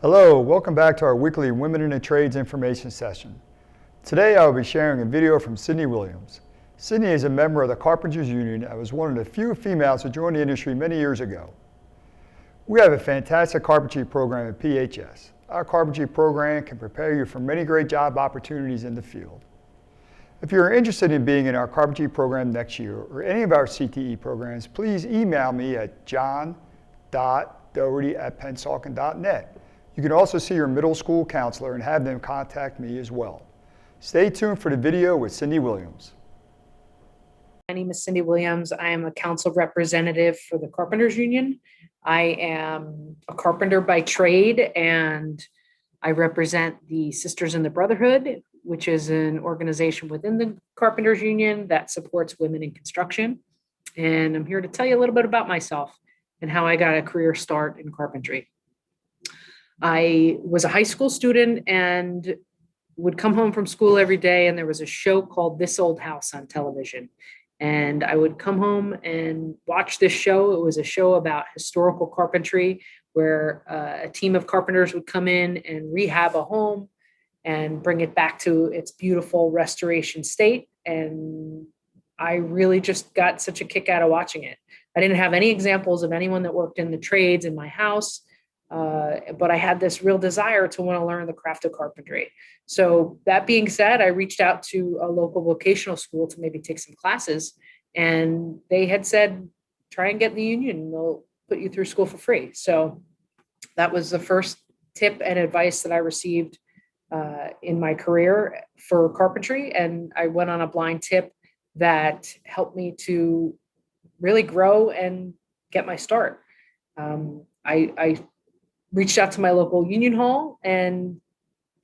Hello, welcome back to our weekly Women in the Trades information session. Today I will be sharing a video from Sydney Williams. Sydney is a member of the Carpenters Union and was one of the few females to join the industry many years ago. We have a fantastic carpentry program at PHS. Our carpentry program can prepare you for many great job opportunities in the field. If you are interested in being in our carpentry program next year or any of our CTE programs, please email me at john.doherty@pennsauken.net. You can also see your middle school counselor and have them contact me as well. Stay tuned for the video with Cindy Williams. My name is Cindy Williams. I am a council representative for the Carpenters Union. I am a carpenter by trade, and I represent the Sisters in the Brotherhood, which is an organization within the Carpenters Union that supports women in construction. And I'm here to tell you a little bit about myself and how I got a career start in carpentry. I was a high school student and would come home from school every day, and there was a show called This Old House on television. And I would come home and watch this show. It was a show about historical carpentry where a team of carpenters would come in and rehab a home and bring it back to its beautiful restoration state. And I really just got such a kick out of watching it. I didn't have any examples of anyone that worked in the trades in my house. But I had this real desire to want to learn the craft of carpentry. So that being said, I reached out to a local vocational school to maybe take some classes, and they had said, try and get in the union. They'll put you through school for free. So that was the first tip and advice that I received in my career for carpentry. And I went on a blind tip that helped me to really grow and get my start. I reached out to my local union hall and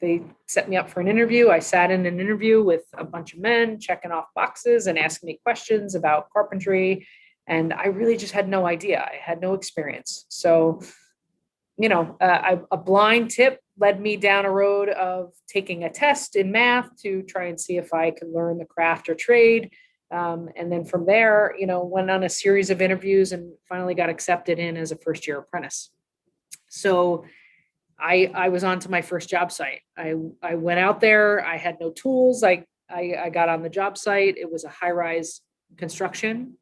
they set me up for an interview. I sat in an interview with a bunch of men checking off boxes and asking me questions about carpentry. And I really just had no idea. I had no experience. So, a blind tip led me down a road of taking a test in math to try and see if I could learn the craft or trade. And then from there, went on a series of interviews and finally got accepted in as a first-year apprentice. So I was on to my first job site. I went out there. I had no tools. I got on the job site. It was a high-rise construction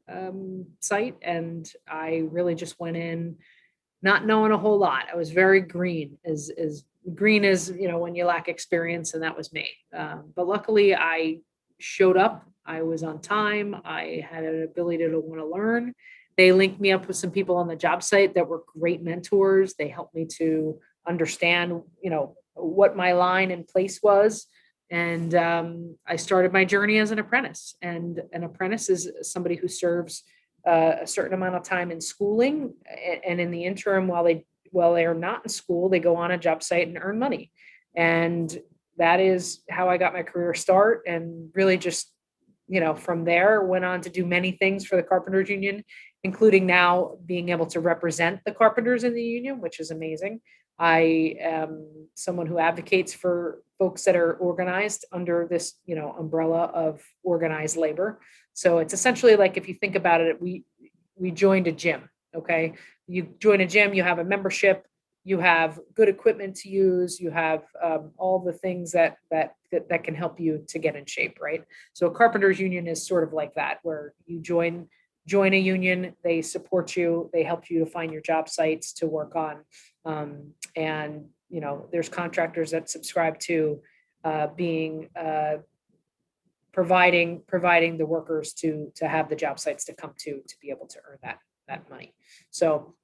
site, and I really just went in not knowing a whole lot. I was very green, as green as when you lack experience, and that was me. But luckily, I showed up. I was on time. I had an ability to want to learn. They linked me up with some people on the job site that were great mentors. They helped me to understand, what my line in place was. And I started my journey as an apprentice. And an apprentice is somebody who serves a certain amount of time in schooling. And in the interim, while they are not in school, they go on a job site and earn money. And that is how I got my career start. And really just, from there, went on to do many things for the Carpenters Union, including now being able to represent the carpenters in the union, which is amazing. I am someone who advocates for folks that are organized under this, umbrella of organized labor. So it's essentially like, if you think about it, we joined a gym. Okay. You join a gym, you have a membership, you have good equipment to use, you have all the things that can help you to get in shape, right? So a carpenters union is sort of like that, where you join a union, they support you, they help you to find your job sites to work on. And there's contractors that subscribe to providing the workers to have the job sites to come to be able to earn that money. So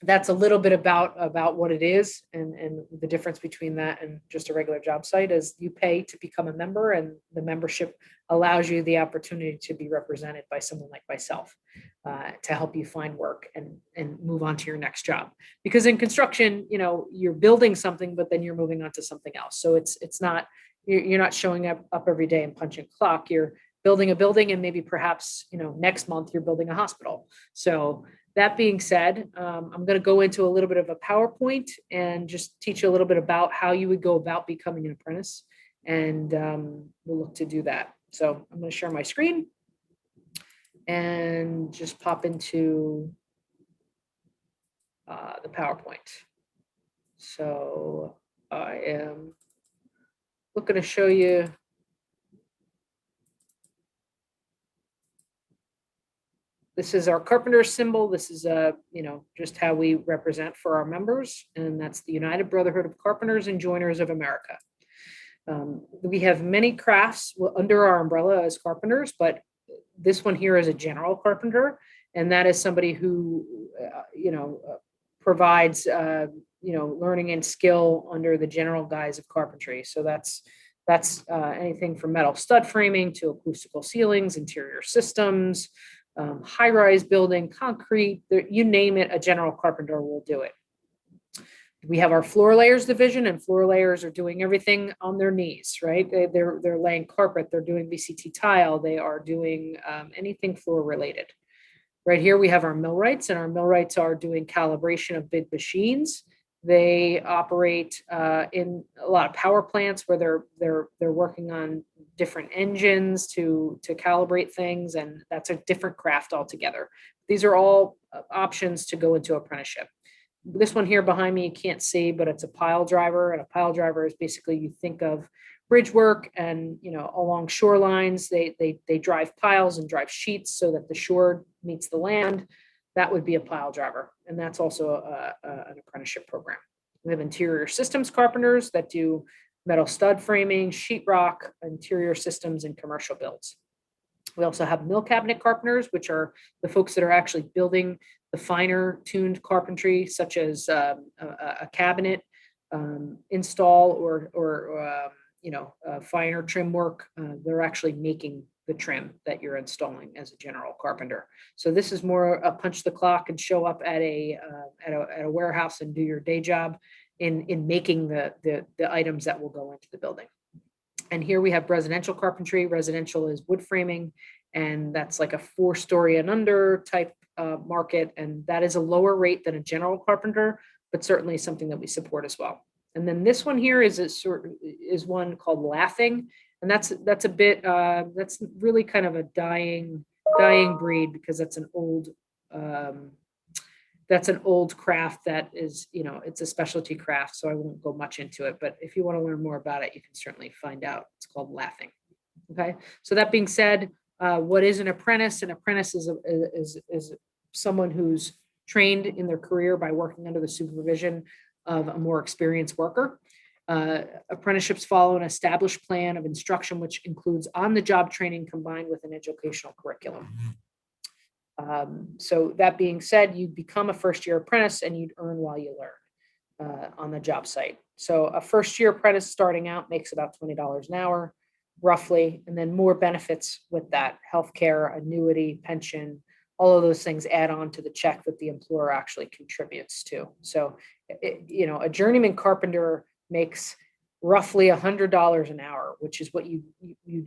that's a little bit about what it is, and the difference between that and just a regular job site is you pay to become a member, and the membership allows you the opportunity to be represented by someone like myself to help you find work and move on to your next job. Because in construction, you're building something, but then you're moving on to something else. So it's not, you're not showing up every day and punching a clock. You're building a building, and maybe perhaps next month you're building a hospital. So that being said, I'm going to go into a little bit of a PowerPoint and just teach you a little bit about how you would go about becoming an apprentice. And we'll look to do that. So I'm going to share my screen. and just pop into the PowerPoint. So I am looking to show you this is our carpenter symbol. This is just how we represent for our members, and that's the United Brotherhood of Carpenters and Joiners of America. We have many crafts under our umbrella as carpenters, but this one here is a general carpenter, and that is somebody who provides learning and skill under the general guise of carpentry. So that's anything from metal stud framing to acoustical ceilings, interior systems, high-rise building, concrete, you name it, a general carpenter will do it. We have our floor layers division, and floor layers are doing everything on their knees, right? They're laying carpet, they're doing VCT tile, they are doing anything floor related. Right here we have our millwrights, and our millwrights are doing calibration of big machines. They operate in a lot of power plants where they're working on different engines to calibrate things, and that's a different craft altogether. These are all options to go into apprenticeship. This one here behind me you can't see, but it's a pile driver, and a pile driver is basically, you think of bridge work and along shorelines, they drive piles and drive sheets so that the shore meets the land. That would be a pile driver, and that's also an apprenticeship program. We have interior systems carpenters that do metal stud framing, sheetrock, interior systems, and commercial builds. We also have mill cabinet carpenters, which are the folks that are actually building the finer tuned carpentry, such as a cabinet install or finer trim work. They're actually making the trim that you're installing as a general carpenter. So this is more a punch the clock and show up at a warehouse and do your day job in making the items that will go into the building. And here we have residential carpentry. Residential is wood framing, and that's like a 4-story and under type market, and that is a lower rate than a general carpenter, but certainly something that we support as well. And then this one here is one called laughing, and that's a bit that's really kind of a dying breed, because that's an old craft that is, it's a specialty craft, so I won't go much into it, but if you want to learn more about it, you can certainly find out. It's called laughing. Okay, so that being said, what is an apprentice? An apprentice is someone who's trained in their career by working under the supervision of a more experienced worker. Apprenticeships follow an established plan of instruction, which includes on-the-job training combined with an educational curriculum. So that being said, you become a first-year apprentice and you'd earn while you learn on the job site. So a first-year apprentice starting out makes about $20 an hour, roughly, and then more benefits with that: healthcare, annuity, pension, all of those things add on to the check that the employer actually contributes to. So, a journeyman carpenter makes roughly $100 an hour, which is what you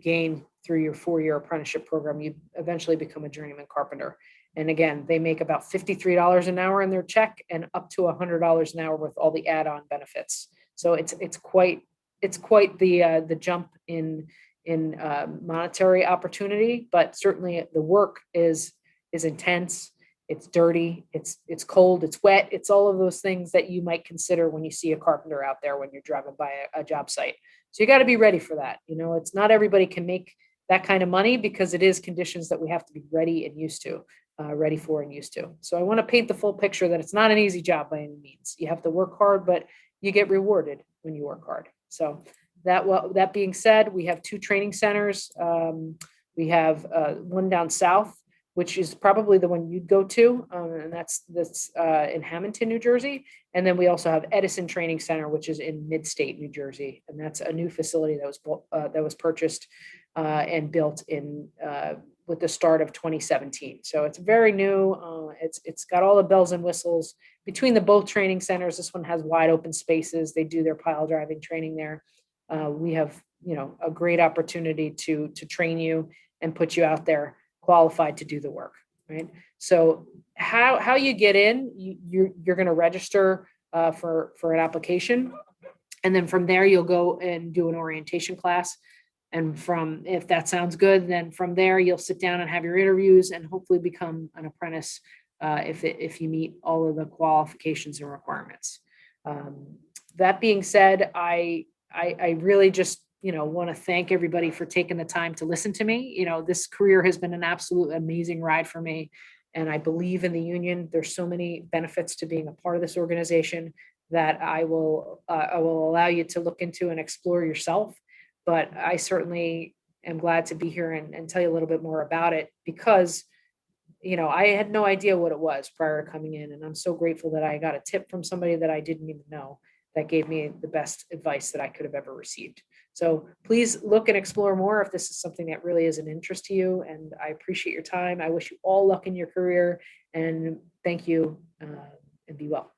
gain through your 4-year apprenticeship program. You eventually become a journeyman carpenter. And again, they make about $53 an hour in their check and up to $100 an hour with all the add-on benefits. So it's quite the jump in monetary opportunity, but certainly the work is intense. It's dirty, it's cold, it's wet, it's all of those things that you might consider when you see a carpenter out there when you're driving by a job site. So you got to be ready for that. It's not everybody can make that kind of money, because it is conditions that we have to be ready and used to, ready for and used to. So I want to paint the full picture that it's not an easy job by any means. You have to work hard, but you get rewarded when you work hard. So that being said, we have 2 training centers. We have one down south, which is probably the one you'd go to, and that's in Hamilton, New Jersey. And then we also have Edison Training Center, which is in Mid-State, New Jersey, and that's a new facility that was purchased and built in with the start of 2017. So it's very new. It's got all the bells and whistles between both training centers. This one has wide open spaces. They do their pile driving training there. We have a great opportunity to train you and put you out there qualified to do the work, right? So how you get in, you're going to register for an application, and then from there you'll go and do an orientation class, And if that sounds good, then from there, you'll sit down and have your interviews and hopefully become an apprentice if you meet all of the qualifications and requirements. That being said, I really just, want to thank everybody for taking the time to listen to me. This career has been an absolute amazing ride for me. And I believe in the union. There's so many benefits to being a part of this organization that I will allow you to look into and explore yourself. But I certainly am glad to be here and tell you a little bit more about it because, I had no idea what it was prior to coming in. And I'm so grateful that I got a tip from somebody that I didn't even know that gave me the best advice that I could have ever received. So please look and explore more if this is something that really is an interest to you. And I appreciate your time. I wish you all luck in your career and thank you and be well.